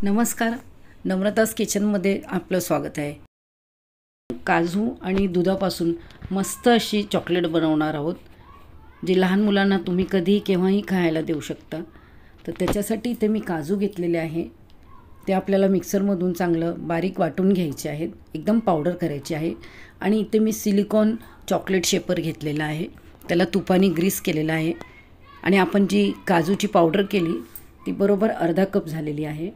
नमस्कार, नम्रतास किचनमध्ये आपलं स्वागत आहे। काजू आणि दुधापासून मस्त अशी चॉकलेट बनवणार आहोत, जी लहान मुलांना तुम्ही कधी केव्हाही खायला देऊ शकता। तर त्याच्यासाठी इथे मी काजू घेतलेले आहे, ते आपल्याला मिक्सरमधून चांगलं बारीक वाटून घ्यायचे आहेत, एकदम पावडर करायची आहे। आणि इथे मी सिलिकॉन चॉकलेट शेपर घेतलेला आहे, त्याला तुपाने ग्रीस केलेला आहे। आणि आपण जी काजूची पावडर केली ती बरोबर अर्धा कप झालेली आहे।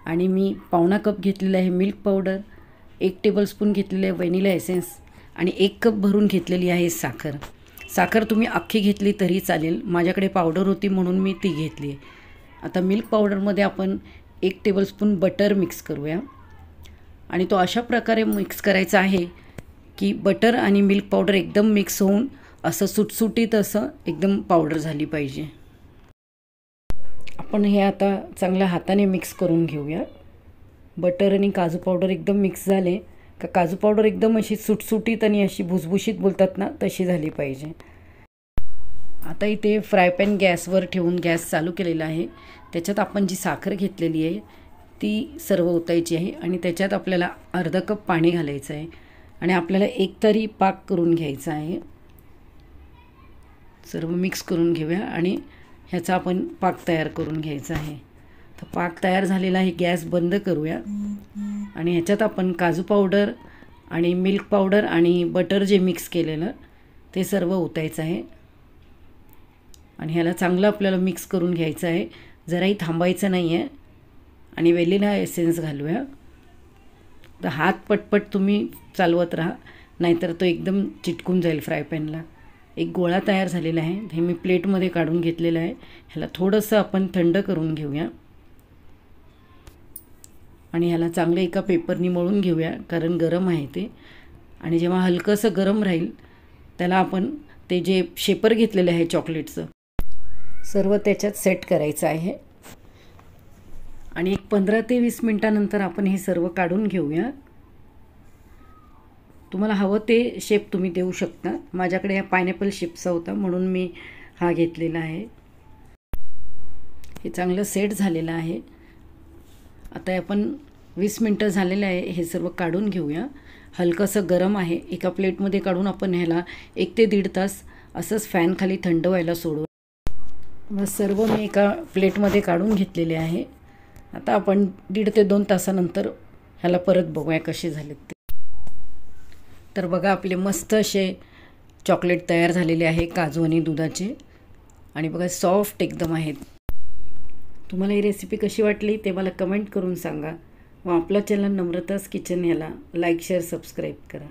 आणि मी पावणा कप घेतलेला आहे मिल्क पावडर, 1 टेबलस्पून घेतलेले आहे व्हॅनिला एसेन्स आणि 1 कप भरून घेतलेली आहे साखर। साखर तुम्ही अख्खी घेतली तरी चालेल, माझ्याकडे पावडर होती म्हणून मी ती घेतली आहे। आता मिल्क पावडरमध्ये आपण 1 टेबलस्पून बटर मिक्स करूया। आणि तो अशा प्रकारे मिक्स करायचा आहे की बटर आणि मिल्क पावडर एकदम मिक्स होऊन असं सुटसुटीत असं एकदम पावडर झाली पाहिजे। आपण हे आता चांगल्या हाताने मिक्स करून घेऊया। बटर आणि काजू पावडर एकदम मिक्स झाले का काजू पावडर एकदम अशी सुटसुटीत आणि अशी भुसभुशीत बोलतात ना तशी झाली पाहिजे। आता इथे फ्राय पॅन गॅसवर ठेवून गॅस चालू केलेला आहे। त्याच्यात आपण जी साखर घेतलेली आहे ती सर्व ओतायची आहे आणि त्याच्यात आपल्याला अर्धा कप पाणी घालायचं आहे आणि आपल्याला एकतरी पाक करून घ्यायचा आहे। सर्व मिक्स करून घेऊया आणि ह्याचा आपण पाक तयार करून घ्यायचा आहे। तर पाक तयार झालेला आहे, गॅस बंद करूया आणि ह्याच्यात आपण काजू पावडर आणि मिल्क पावडर आणि बटर जे मिक्स केलेलं ते सर्व ओतायचं आहे आणि ह्याला चांगलं आपल्याला मिक्स करून घ्यायचं आहे, जराही थांबायचं नाही आहे। आणि व्हॅनिला एसेन्स घालूया। तर हात पटपट तुम्ही चालवत राहा, नाहीतर तो एकदम चिटकून जाईल फ्राय पॅनला। एक गोळा तयार झालेला आहे, हे मी प्लेटमध्ये काढून घेतलेलं आहे। ह्याला थोडंसं आपण थंड करून घेऊया आणि ह्याला चांगलं एका पेपरनी मळून घेऊया, कारण गरम आहे ते। आणि जेव्हा हलकंसं गरम राहील त्याला आपण ते जे शेपर घेतलेलं आहे चॉकलेटचं सर्व त्याच्यात सेट करायचं आहे। आणि एक 15 ते 20 मिनिटानंतर आपण हे सर्व काढून घेऊया। तुम्हाला हवं ते शेप तुम्ही देऊ शकता, माझ्याकडे हा पायनॅपल शेपचा होता म्हणून मी हा घेतलेला आहे। हे चांगलं सेट झालेलं आहे। आता आपण 20 मिनिटं झालेलं आहे, हे सर्व काढून घेऊया। हलकंसं गरम आहे, एका प्लेटमध्ये काढून आपण ह्याला 1 ते 1.5 तास असंच फॅन खाली थंड व्हायला सोडू। मग सर्व मी एका प्लेटमध्ये काढून घेतलेले आहे। आता आपण 1.5 ते 2 तासानंतर ह्याला परत बघूया कसे झालेत ते। तर बघा आपले मस्त असे चॉकलेट तयार झालेले आहे काजू आणि दुधाचे, आणि बघा सॉफ्ट एकदम आहेत। तुम्हाला ही रेसिपी कशी वाटली ते मला कमेंट करून सांगा व आपला चॅनल नम्रतास किचन ह्याला लाईक शेअर सबस्क्राईब करा।